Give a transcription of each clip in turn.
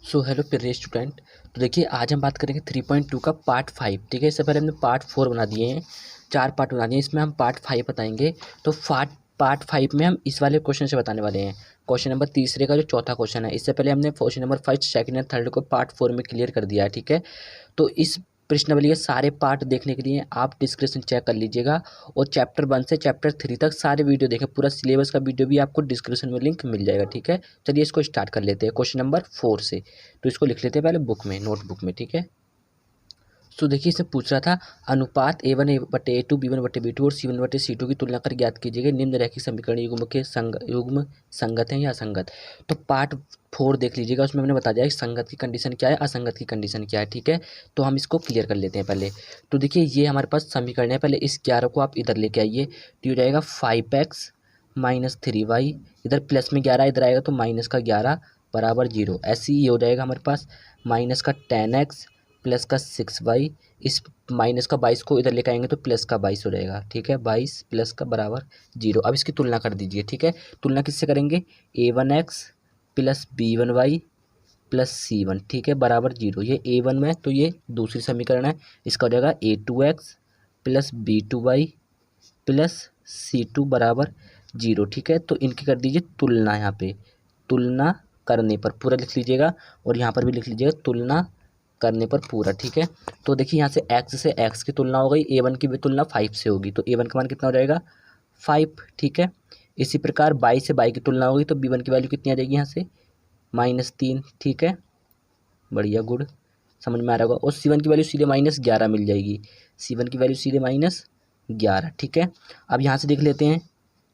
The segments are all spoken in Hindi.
सो हेलो प्रिय स्टूडेंट। तो देखिए आज हम बात करेंगे 3.2 का पार्ट 5। ठीक है, इससे पहले हमने पार्ट 4 बना दिए हैं, 4 पार्ट बना दिए हैं, इसमें हम पार्ट 5 बताएंगे। तो पार्ट 5 में हम इस वाले क्वेश्चन से बताने वाले हैं। क्वेश्चन नंबर तीसरे का जो चौथा क्वेश्चन है, इससे पहले हमने क्वेश्चन नंबर फर्स्ट, सेकंड और थर्ड को पार्ट 4 में क्लियर कर दिया है। ठीक है, तो इस प्रश्नावली के सारे पार्ट देखने के लिए आप डिस्क्रिप्शन चेक कर लीजिएगा और चैप्टर 1 से चैप्टर 3 तक सारे वीडियो देखें। पूरा सिलेबस का वीडियो भी आपको डिस्क्रिप्शन में लिंक मिल जाएगा। ठीक है, चलिए इसको स्टार्ट कर लेते हैं क्वेश्चन नंबर 4 से। तो इसको लिख लेते हैं पहले बुक में, नोटबुक में। ठीक है, तो देखिए इससे पूछ रहा था अनुपात A1/A2 B1/B2 और C1/C2 की तुलना कर ज्ञात कीजिएगा निम्न रैखिक समीकरण युग्म संगत हैं या असंगत। तो पार्ट 4 देख लीजिएगा, उसमें हमने बता दिया कि संगत की कंडीशन क्या है, असंगत की कंडीशन क्या है। ठीक है, तो हम इसको क्लियर कर लेते हैं पहले। तो देखिए ये हमारे पास समीकरण है, पहले इस 11 को आप इधर लेके आइए तो ये हो जाएगा 5x माइनस 3y, इधर प्लस में 11 इधर आएगा तो माइनस का 11 बराबर 0। ऐसे ही ये हो जाएगा हमारे पास माइनस का 10x प्लस का 6y, इस माइनस का 22 को इधर लेकर आएंगे तो प्लस का 22 हो जाएगा। ठीक है, 22 प्लस का बराबर 0। अब इसकी तुलना कर दीजिए। ठीक है, तुलना किससे करेंगे, A1x plus B1y plus C1, ठीक है, बराबर 0। ये A1 में तो ये दूसरी समीकरण है, इसका हो जाएगा A2x plus B2y plus C2 बराबर 0। ठीक है, तो इनकी कर दीजिए तुलना, यहाँ पे तुलना करने पर पूरा लिख लीजिएगा और यहाँ पर भी लिख लीजिएगा तुलना करने पर पूरा। ठीक है, तो देखिए यहाँ से x से x की तुलना हो गई, A1 की भी तुलना 5 से होगी तो A1 का मान कितना हो जाएगा 5। ठीक है, इसी प्रकार बाई से बाई की तुलना होगी तो B1 की वैल्यू कितनी आ जाएगी यहाँ से -3। ठीक है, बढ़िया, गुड, समझ में आ रहा होगा। और C1 की वैल्यू सीधे -11 मिल जाएगी, C1 की वैल्यू सीधे -11। ठीक है, अब यहाँ से देख लेते हैं।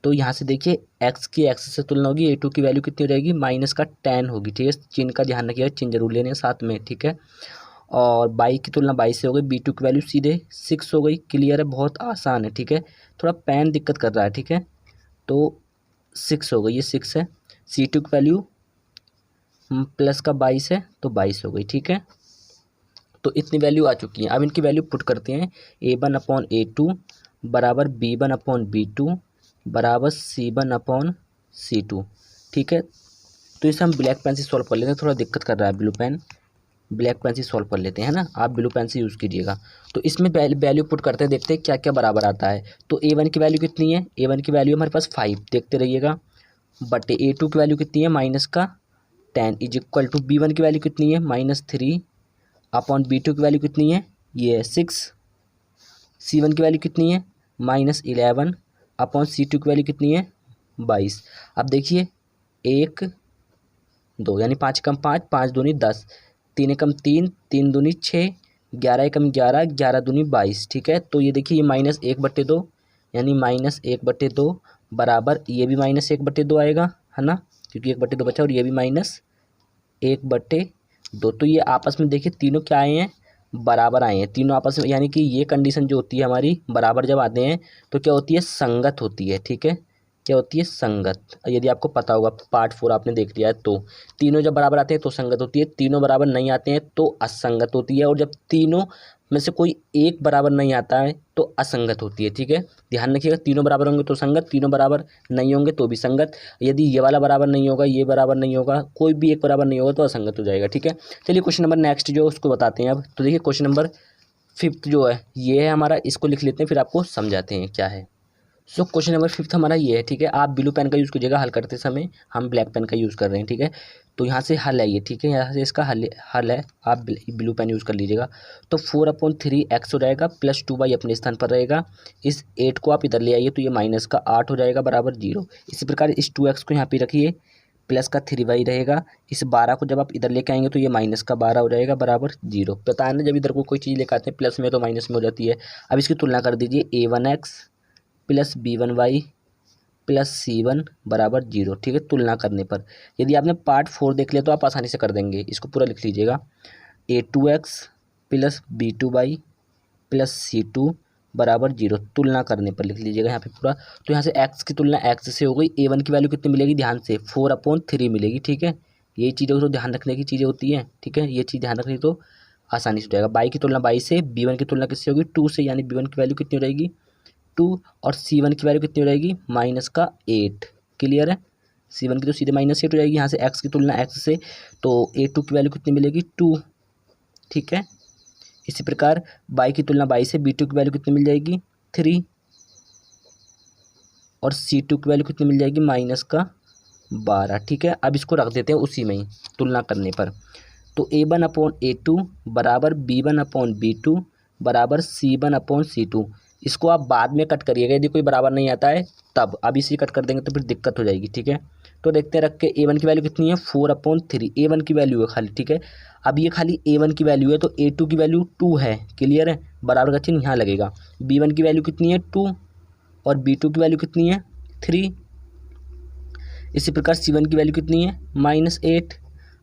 तो यहाँ से देखिए x की x से तुलना होगी, A2 की वैल्यू कितनी हो जाएगी -10 होगी। ठीक है, चिन्ह का ध्यान रखिएगा, चिन्ह जरूर लेने हैं साथ में। ठीक है, और बाई की तुलना 22 से हो गई, B2 की वैल्यू सीधे 6 हो गई। क्लियर है, बहुत आसान है। ठीक है, थोड़ा पेन दिक्कत कर रहा है। ठीक है, तो 6 हो गई, ये 6 है। C2 की वैल्यू प्लस का 22 है तो 22 हो गई। ठीक है, तो इतनी वैल्यू आ चुकी है। अब इनकी वैल्यू पुट करते हैं, A1/A2 बराबर B1/B2 बराबर C1/C2। ठीक है, तो इसे हम ब्लैक पेन से सॉल्व कर लेते हैं, थोड़ा दिक्कत कर रहा है ब्लू पेन, ब्लैक पेन से सॉल्व कर लेते हैं, है ना। आप ब्लू पेन से यूज़ कीजिएगा। तो इसमें वैल्यू पुट करते हैं, देखते हैं क्या क्या बराबर आता है। तो A1 की वैल्यू कितनी है, A1 की वैल्यू हमारे पास 5, देखते रहिएगा, बटे A2 की वैल्यू कितनी है -10 इज इक्वल टू B1 की वैल्यू कितनी है -3 अपॉन B2 की वैल्यू कितनी है, ये है 6। C1 की वैल्यू कितनी है -11 अपॉन C2 की वैल्यू कितनी है 22। अब देखिए 1 2 यानी 5 कम 5, 5 दूनी 10, 3 एकम 3, 3 दूनी 6, 11 एकम 11, 11 दूनी 22। ठीक है, तो ये देखिए ये -1/2 यानी -1/2 बराबर ये भी -1/2 आएगा, है ना, क्योंकि 1/2 बचा और ये भी -1/2। तो ये आपस में देखिए तीनों क्या आए हैं, बराबर आए हैं तीनों आपस में, यानी कि ये कंडीशन जो होती है हमारी बराबर जब आते हैं तो क्या होती है, संगत होती है। ठीक है, क्या होती है, संगत। यदि आपको पता होगा पार्ट 4 आपने देख लिया है तो तीनों जब बराबर आते हैं तो संगत होती है, तीनों बराबर नहीं आते हैं तो असंगत होती है, और जब तीनों में से कोई एक बराबर नहीं आता है तो असंगत होती है। ठीक है, ध्यान रखिएगा, तीनों बराबर होंगे तो संगत, तीनों बराबर नहीं होंगे तो भी संगत। यदि ये वाला बराबर नहीं होगा, ये बराबर नहीं होगा, कोई भी एक बराबर नहीं होगा तो असंगत हो जाएगा। ठीक है, चलिए क्वेश्चन नंबर नेक्स्ट जो उसको बताते हैं अब। तो देखिए क्वेश्चन नंबर 5 जो है ये है हमारा, इसको लिख लेते हैं फिर आपको समझाते हैं क्या है। सो क्वेश्चन नंबर 5 हमारा ये है। ठीक है, आप ब्लू पेन का यूज़ कीजिएगा हल करते समय, हम ब्लैक पेन का यूज़ कर रहे हैं। ठीक है, तो यहाँ से हल है ये। ठीक है, यहाँ से इसका हल है, आप ब्लू पेन यूज़ कर लीजिएगा। तो 4/3x हो जाएगा प्लस 2y अपने स्थान पर रहेगा। इस 8 को आप इधर ले आइए तो ये -8 हो जाएगा बराबर 0। इसी प्रकार इस 2x को यहाँ पे रखिए, प्लस का 3y रहेगा। इस 12 को जब आप इधर लेके आएंगे तो ये -12 हो जाएगा बराबर 0। पता है ना, जब इधर को कोई चीज़ लेकर आते हैं प्लस में तो माइनस में हो जाती है। अब इसकी तुलना कर दीजिए, A1x plus B1y plus C1 बराबर 0। ठीक है, तुलना करने पर यदि आपने पार्ट 4 देख लिया तो आप आसानी से कर देंगे, इसको पूरा लिख लीजिएगा, A2x plus B2y plus C2 बराबर 0, तुलना करने पर लिख लीजिएगा यहाँ पे पूरा। तो यहाँ से x की तुलना x से हो गई, A1 की वैल्यू कितनी मिलेगी, ध्यान से 4/3 मिलेगी। ठीक है, ये चीज़ें तो ध्यान रखने की चीज़ें होती हैं। ठीक है, ये चीज़ ध्यान रखनी तो आसानी से हो जाएगा। बाई की तुलना बाई से, B1 की तुलना किससे होगी 2 से, यानी B1 की वैल्यू कितनी हो जाएगी 2, और C1 की वैल्यू कितनी हो जाएगी -8। क्लियर है, C1 की तो सीधे -8 हो जाएगी, यहाँ से x की तुलना x से, तो A2 की वैल्यू कितनी मिलेगी 2, ठीक है। इसी प्रकार y की तुलना y से B2 की वैल्यू कितनी मिल जाएगी 3, और C2 की वैल्यू कितनी मिल जाएगी -12, ठीक है। अब इसको रख देते हैं उसी में ही तुलना करने पर, तो A1/A2 बराबर B1/B2 बराबर C1/C2। इसको आप बाद में कट करिएगा यदि कोई बराबर नहीं आता है तब, अब इसी कट कर देंगे तो फिर दिक्कत हो जाएगी, ठीक है। तो देखते हैं रख के, A1 की वैल्यू कितनी है 4/3, A1 की वैल्यू है खाली, ठीक है। अब ये खाली A1 की वैल्यू है तो A2 की वैल्यू 2 है, क्लियर है, बराबर का चिन्ह यहाँ लगेगा। B1 की वैल्यू कितनी है 2 और B2 की वैल्यू कितनी है 3। इसी प्रकार C1 की वैल्यू कितनी है -8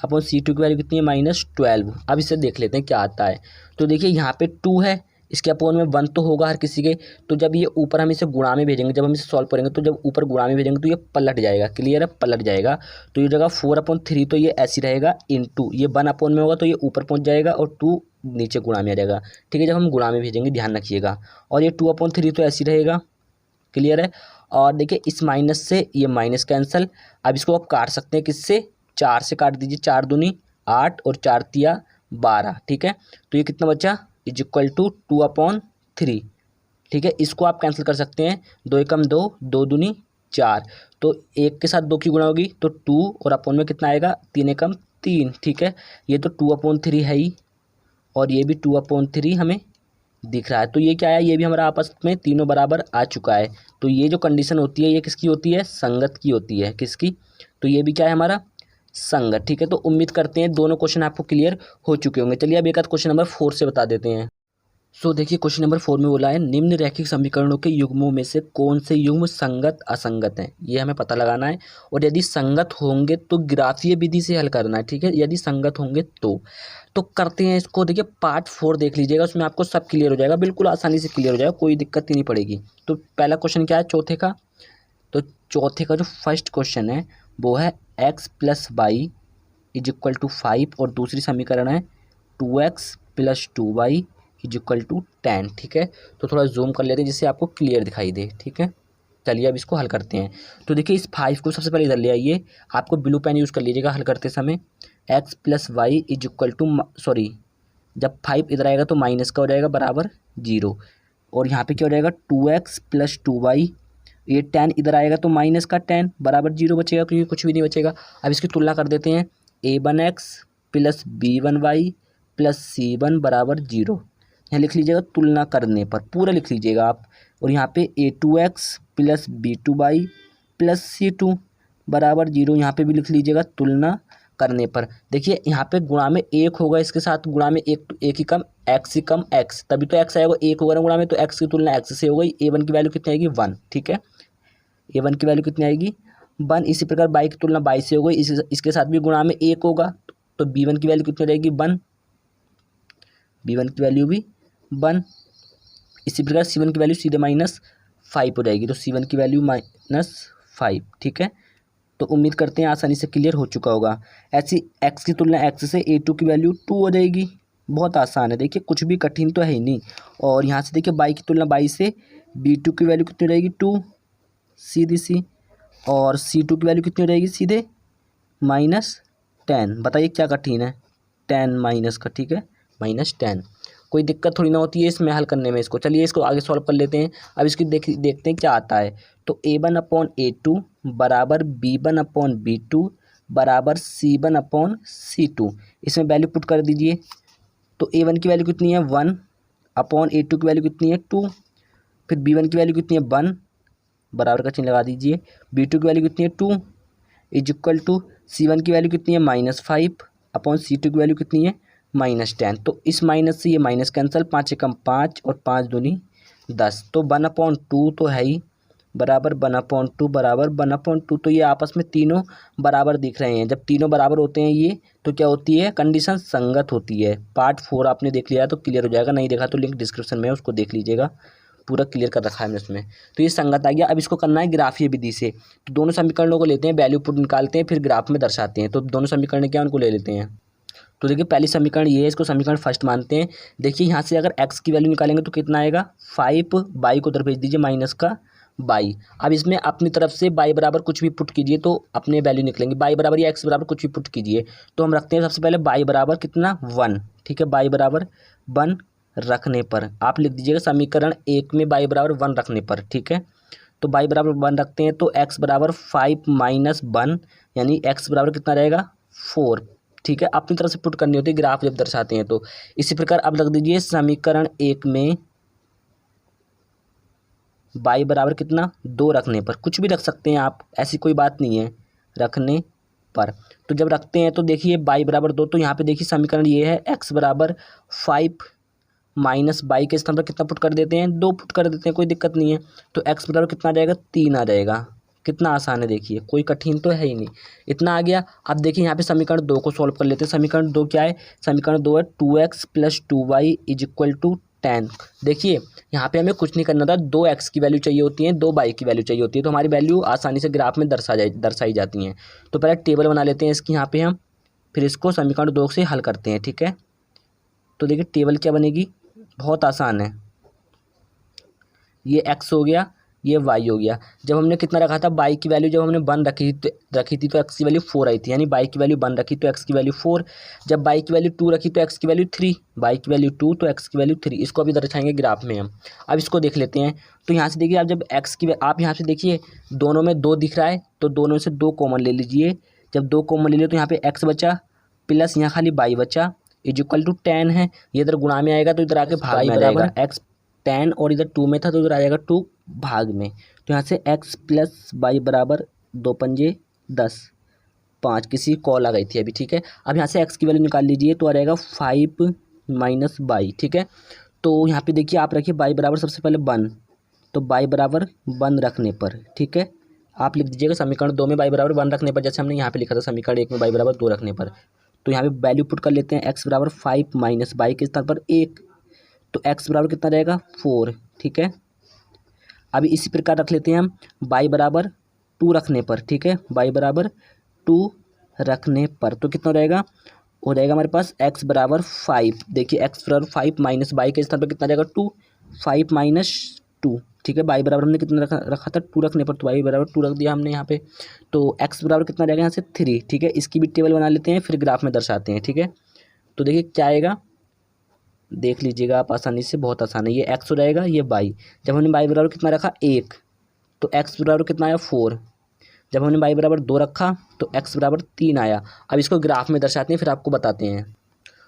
अपॉन C2 की वैल्यू कितनी है -12। अब इसे देख लेते हैं क्या आता है। तो देखिए यहाँ पे 2 है, इसके अपोन में 1 तो होगा हर किसी के, तो जब ये ऊपर हम इसे गुणा में भेजेंगे, जब हम इसे सॉल्व करेंगे तो जब ऊपर गुणा में भेजेंगे तो ये पलट जाएगा, क्लियर है, पलट जाएगा। तो ये जगह 4/3 तो ये ऐसी रहेगा, इनटू ये 1 अपोन में होगा तो ये ऊपर पहुँच जाएगा और 2 नीचे गुणा में आ जाएगा, ठीक है, जब हम गुणा में भेजेंगे ध्यान रखिएगा। और ये 2/3 तो ऐसी रहेगा, क्लियर है। और देखिए इस माइनस से ये माइनस कैंसिल, अब इसको आप काट सकते हैं किससे, 4 से काट दीजिए, 4 दूनी 8 और 4 तिया 12, ठीक है। तो ये कितना बचा = 2/3, ठीक है। इसको आप कैंसिल कर सकते हैं, 2 एकम 2, 2 दूनी 4, तो 1 के साथ 2 की गुणा होगी तो 2 और अपोन में कितना आएगा 3 एकम 3, ठीक है। ये तो 2/3 है ही, और ये भी 2/3 हमें दिख रहा है, तो ये क्या है, ये भी हमारा आपस में तीनों बराबर आ चुका है। तो ये जो कंडीशन होती है ये किसकी होती है, संगत की होती है, किसकी, तो ये भी क्या है हमारा संगत, ठीक है। तो उम्मीद करते हैं दोनों क्वेश्चन आपको क्लियर हो चुके होंगे। चलिए अब एक आध क्वेश्चन नंबर 4 से बता देते हैं। सो देखिए क्वेश्चन नंबर 4 में बोला है निम्न रैखिक समीकरणों के युग्मों में से कौन से युग्म संगत असंगत हैं, ये हमें पता लगाना है, और यदि संगत होंगे तो ग्राफीय विधि से हल करना है, ठीक है, यदि संगत होंगे तो करते हैं इसको। देखिए पार्ट 4 देख लीजिएगा, उसमें आपको सब क्लियर हो जाएगा, बिल्कुल आसानी से क्लियर हो जाएगा, कोई दिक्कत ही नहीं पड़ेगी। तो पहला क्वेश्चन क्या है चौथे का, तो चौथे का जो फर्स्ट क्वेश्चन है वो है x + y = 5, और दूसरी समीकरण है 2x + 2y = 10, ठीक है। तो थोड़ा जूम कर लेते हैं जिससे आपको क्लियर दिखाई दे, ठीक है। चलिए अब इसको हल करते हैं। तो देखिए इस 5 को सबसे पहले इधर ले आइए, आपको ब्लू पेन यूज़ कर लीजिएगा हल करते समय। x + y = जब 5 इधर आएगा तो माइनस का हो जाएगा बराबर 0, और यहाँ पे क्या हो जाएगा 2x + 2y, ये 10 इधर आएगा तो माइनस का 10 बराबर 0 बचेगा, क्योंकि कुछ भी नहीं बचेगा। अब इसकी तुलना कर देते हैं, a1x + b1y + c1 बराबर 0, यहाँ लिख लीजिएगा तुलना करने पर, पूरा लिख लीजिएगा आप। और यहाँ पे a2x + b2y + c2 बराबर 0, यहाँ पे भी लिख लीजिएगा तुलना करने पर। देखिए यहाँ पे गुणा में 1 होगा, इसके साथ गुणा में 1 तो 1 ही कम x ही कम x, तभी तो x आएगा, 1 होगा ना गुणा में, तो x की तुलना x से हो गई। a1 की वैल्यू कितनी आएगी 1, ठीक है, a1 की वैल्यू कितनी आएगी 1। इसी प्रकार y की तुलना y से हो गई, इसके साथ भी गुणा में 1 होगा, तो b1 की वैल्यू कितनी रहेगी 1, b1 की वैल्यू भी 1। इसी प्रकार c1 की वैल्यू सीधे -5 हो जाएगी, तो c1 की वैल्यू -5, ठीक है। तो उम्मीद करते हैं आसानी से क्लियर हो चुका होगा। ऐसी x की तुलना x से a2 की वैल्यू 2 हो जाएगी, बहुत आसान है, देखिए कुछ भी कठिन तो है ही नहीं। और यहाँ से देखिए y की तुलना y से b2 की वैल्यू कितनी रहेगी 2, सीधी सी, और c2 की वैल्यू कितनी हो जाएगी सीधे -10। बताइए क्या कठिन है, 10 माइनस का, ठीक है, -10, कोई दिक्कत थोड़ी ना होती है इसमें हल करने में इसको। चलिए इसको आगे सॉल्व कर लेते हैं। अब इसकी देखते हैं क्या आता है। तो a1/a2 बराबर b1/b2 बराबर c1/c2, इसमें वैल्यू पुट कर दीजिए। तो a1 की वैल्यू कितनी है 1, अपॉन a2 की वैल्यू कितनी है 2, फिर b1 की वैल्यू कितनी है 1, बराबर का चिन्ह लगा दीजिए। b2 की वैल्यू कितनी है 2 = c1 की वैल्यू कितनी है -5 अपॉन c2 की वैल्यू कितनी है -10। तो इस माइनस से ये माइनस कैंसिल, 5 एकम 5 और 5 दूनी 10, तो 1/2 तो है ही, बराबर 1/2 बराबर 1/2। तो ये आपस में तीनों बराबर दिख रहे हैं, जब तीनों बराबर होते हैं ये तो क्या होती है, कंडीशन संगत होती है। पार्ट 4 आपने देख लिया तो क्लियर हो जाएगा, नहीं देखा तो लिंक डिस्क्रिप्शन में है, उसको देख लीजिएगा, पूरा क्लियर कर रखा है हमने उसमें। तो ये संगत आ गया। अब इसको करना है ग्राफीय विधि से, तो दोनों समीकरणों को लेते हैं, वैल्यू पुट निकालते हैं, फिर ग्राफ में दर्शाते हैं। तो दोनों समीकरण क्या उनको ले लेते हैं। तो देखिए पहली समीकरण ये है, इसको समीकरण फर्स्ट मानते हैं। देखिए यहाँ से अगर x की वैल्यू निकालेंगे तो कितना आएगा 5, y को उधर भेज दीजिए माइनस का बाई। अब इसमें अपनी तरफ से बाई बराबर कुछ भी पुट कीजिए तो अपने वैल्यू निकलेंगे। बाई बराबर या एक्स बराबर कुछ भी पुट कीजिए तो हम रखते हैं सबसे पहले बाई बराबर कितना 1, ठीक है। बाई बराबर 1 रखने पर आप लिख दीजिएगा समीकरण 1 में बाई बराबर 1 रखने पर, ठीक है। तो बाई बराबर 1 रखते हैं तो एक्स बराबर 5 माइनस 1 यानी एक्स बराबर कितना रहेगा 4, ठीक है। अपनी तरफ से पुट करनी होती है ग्राफ जब दर्शाते हैं तो। इसी प्रकार अब रख दीजिए समीकरण 1 में बाई बराबर कितना 2 रखने पर, कुछ भी रख सकते हैं आप, ऐसी कोई बात नहीं है, रखने पर। तो जब रखते हैं तो देखिए बाई बराबर 2, तो यहाँ पे देखिए समीकरण ये है एक्स बराबर 5 माइनस बाई के स्थान पर कितना पुट कर देते हैं 2 पुट कर देते हैं, कोई दिक्कत नहीं है। तो एक्स बराबर कितना आ जाएगा 3 आ जाएगा। कितना आसान है देखिए, कोई कठिन तो है ही नहीं, इतना आ गया। अब देखिए यहाँ पे समीकरण 2 को सॉल्व कर लेते हैं। समीकरण 2 क्या है, समीकरण 2 है 2x plus 2y is equal to 10। देखिए यहाँ पे हमें कुछ नहीं करना था, 2x की वैल्यू चाहिए होती है, 2y की वैल्यू चाहिए होती है, तो हमारी वैल्यू आसानी से ग्राफ में दर्शाई जाती हैं। तो पहले टेबल बना लेते हैं इसकी यहाँ पे हम, फिर इसको समीकरण 2 से हल करते हैं, ठीक है। तो देखिए टेबल क्या बनेगी, बहुत आसान है। ये x हो गया, ये y हो गया। जब हमने कितना रखा था y की वैल्यू, जब हमने 1 रखी थी तो x की वैल्यू 4 आई थी, यानी y की वैल्यू 1 रखी तो x की वैल्यू 4। जब y की वैल्यू 2 रखी तो x की वैल्यू 3, y की वैल्यू 2 तो x की वैल्यू 3। इसको अभी दर्शाएंगे ग्राफ में हम। अब इसको देख लेते हैं। तो यहाँ से देखिए आप जब x की, आप यहाँ से देखिए दोनों में 2 दिख रहा है तो दोनों से 2 कॉमन ले लीजिए। जब 2 कॉमन ले लिया तो यहाँ पे x बचा प्लस यहाँ खाली y बचा इज इक्वल टू 10 है। ये इधर गुणा में आएगा तो इधर आके भाग में आ जाएगा। x 10 और इधर 2 में था तो इधर आ जाएगा 2 भाग में। तो यहाँ से x प्लस y बराबर 2 पंजे 10 5, किसी कॉल आ गई थी अभी, ठीक है। अब यहाँ से x की वैल्यू निकाल लीजिए तो आ जाएगा 5 माइनस y, ठीक है। तो यहाँ पे देखिए आप रखिए y बराबर सबसे पहले 1, तो y बराबर 1 रखने पर, ठीक है। आप लिख दीजिएगा समीकरण 2 में y बराबर 1 रखने पर, जैसे हमने यहाँ पे लिखा था समीकरण 1 में y बराबर 2 रखने पर। तो यहाँ पे वैल्यू पुट कर लेते हैं, x बराबर 5 माइनस y के स्थान पर 1, तो x बराबर कितना रहेगा 4, ठीक है। अभी इसी प्रकार रख लेते हैं हम y बराबर 2 रखने पर, ठीक है। y बराबर 2 रखने पर तो कितना रहेगा, हो जाएगा हमारे पास x बराबर 5। देखिए x बराबर 5 माइनस y के स्थान पर कितना रहेगा 2, 5 माइनस 2, ठीक है। y बराबर हमने कितना रखा था 2 रखने पर, तो y बराबर 2 रख दिया हमने यहाँ पे। तो x बराबर कितना रहेगा यहाँ से 3, ठीक है। इसकी भी टेबल बना लेते हैं फिर ग्राफ में दर्शाते हैं, ठीक है। तो देखिए क्या आएगा, देख लीजिएगा आप आसानी से, बहुत आसान है। ये x हो जाएगा, ये y। जब हमने y बराबर कितना रखा 1 तो x बराबर कितना आया 4। जब हमने y बराबर 2 रखा तो x बराबर 3 आया। अब इसको ग्राफ में दर्शाते हैं फिर आपको बताते हैं।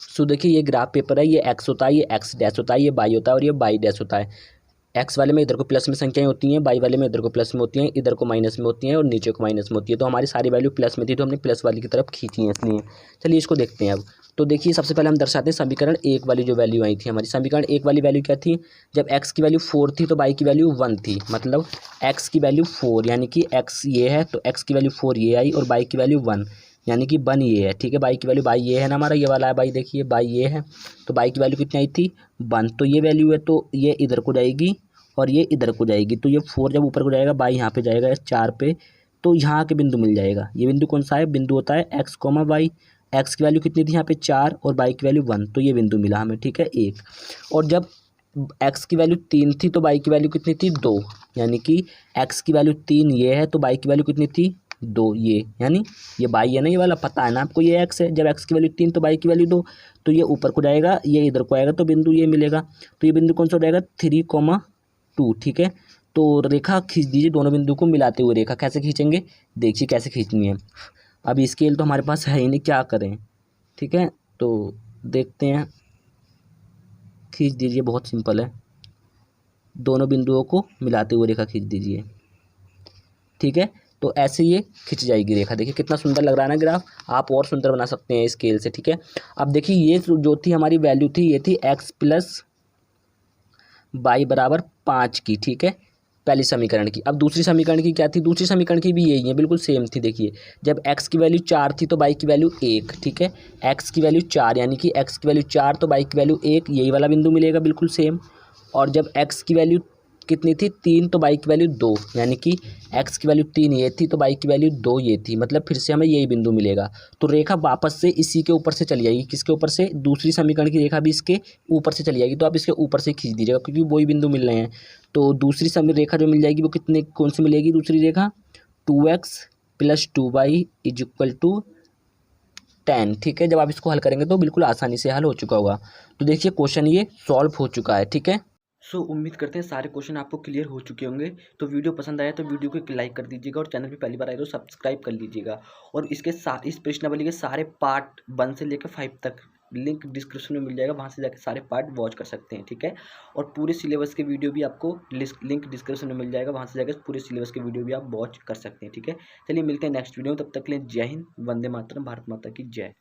सो देखिए ये ग्राफ पेपर है, ये x होता है, ये x डैश होता है, ये y होता है और ये y डैश होता है। एक्स वाले में इधर को प्लस में संख्याएं होती हैं, वाई वाले में इधर को प्लस में होती हैं, इधर को माइनस में होती हैं और नीचे को माइनस में होती है। तो हमारी सारी वैल्यू प्लस में थी तो हमने प्लस वाली की तरफ खींची है इसलिए। चलिए इसको देखते हैं अब। तो देखिए सबसे पहले हम दर्शाते हैं समीकरण 1 वाली जो वैल्यू आई थी हमारी। समीकरण 1 वाली वैल्यू क्या थी, जब x की वैल्यू 4 थी तो y की वैल्यू 1 थी, मतलब x की वैल्यू 4 यानी कि x ये है तो x की वैल्यू 4 ये आई और y की वैल्यू 1 यानी कि 1 ये है, ठीक है। y की वैल्यू y ये है ना हमारा, ये वाला है y, देखिए y ये है तो y की वैल्यू कितनी आई थी 1। तो ये वैल्यू है तो ये इधर को जाएगी और ये इधर को जाएगी। तो ये 4 जब ऊपर को जाएगा y यहाँ पे जाएगा 4 पे, तो यहाँ के बिंदु मिल जाएगा। ये बिंदु कौन सा है, बिंदु होता है x कॉमा वाई। x की वैल्यू कितनी थी यहाँ पे 4 और y की वैल्यू 1, तो ये बिंदु मिला हमें, ठीक है 1। और जब x की वैल्यू 3 थी तो y की वैल्यू कितनी थी 2, यानी कि x की वैल्यू 3 ये है तो y की वैल्यू कितनी थी 2 ये, यानी ये y है ना, ये वाला पता है ना आपको, ये x है। जब x की वैल्यू 3 तो y की वैल्यू 2, तो ये ऊपर को जाएगा ये इधर को आएगा तो बिंदु ये मिलेगा। तो ये बिंदु कौन सा हो जाएगा 3,2, ठीक है। तो रेखा खींच दीजिए दोनों बिंदु को मिलाते हुए। रेखा कैसे खींचेंगे, देखिए कैसे खींचनी है। अब स्केल तो हमारे पास है ही नहीं, क्या करें, ठीक है। तो देखते हैं, खींच दीजिए, बहुत सिंपल है। दोनों बिंदुओं को मिलाते हुए रेखा खींच दीजिए, ठीक है। तो ऐसे ये खिंच जाएगी रेखा। देखिए कितना सुंदर लग रहा है ना ग्राफ, आप और सुंदर बना सकते हैं स्केल से, ठीक है। अब देखिए ये जो थी हमारी वैल्यू थी, ये थी x प्लस y बराबर 5 की, ठीक है, पहली समीकरण की। अब दूसरी समीकरण की क्या थी, दूसरी समीकरण की भी यही है, बिल्कुल सेम थी। देखिए जब x की वैल्यू 4 थी तो y की वैल्यू 1, ठीक है। x की वैल्यू 4 यानी कि x की वैल्यू 4 तो y की वैल्यू 1, यही वाला बिंदु मिलेगा बिल्कुल सेम। और जब x की वैल्यू कितनी थी 3 तो y की वैल्यू 2, यानी कि x की वैल्यू 3 ये थी तो y की वैल्यू 2 ये थी, मतलब फिर से हमें यही बिंदु मिलेगा। तो रेखा वापस से इसी के ऊपर से चली जाएगी, किसके ऊपर से, दूसरी समीकरण की रेखा भी इसके ऊपर से चली जाएगी। तो आप इसके ऊपर से खींच दीजिएगा क्योंकि वही बिंदु मिल रहे हैं। तो दूसरी समय रेखा जो मिल जाएगी वो कितने कौन सी मिलेगी दूसरी रेखा, 2x + 2y = 10। ठीक है, जब आप इसको हल करेंगे तो बिल्कुल आसानी से हल हो चुका होगा। तो देखिए क्वेश्चन ये सॉल्व हो चुका है। ठीक है, उम्मीद करते हैं सारे क्वेश्चन आपको क्लियर हो चुके होंगे। तो वीडियो पसंद आया तो वीडियो को एक लाइक कर दीजिएगा और चैनल पे पहली बार आए तो सब्सक्राइब कर लीजिएगा। और इसके साथ इस प्रश्नावली के सारे पार्ट 1 से लेकर 5 तक लिंक डिस्क्रिप्शन में मिल जाएगा, वहाँ से जाकर सारे पार्ट वॉच कर सकते हैं। ठीक है, और पूरे सिलेबस के वीडियो भी आपको लिंक डिस्क्रिप्शन में मिल जाएगा, वहाँ से जाकर पूरे सिलेबस के वीडियो भी आप वॉच कर सकते हैं। ठीक है, चलिए मिलते हैं नेक्स्ट वीडियो में, तब तक के लिए जय हिंद, वंदे मातरम, भारत माता की जय।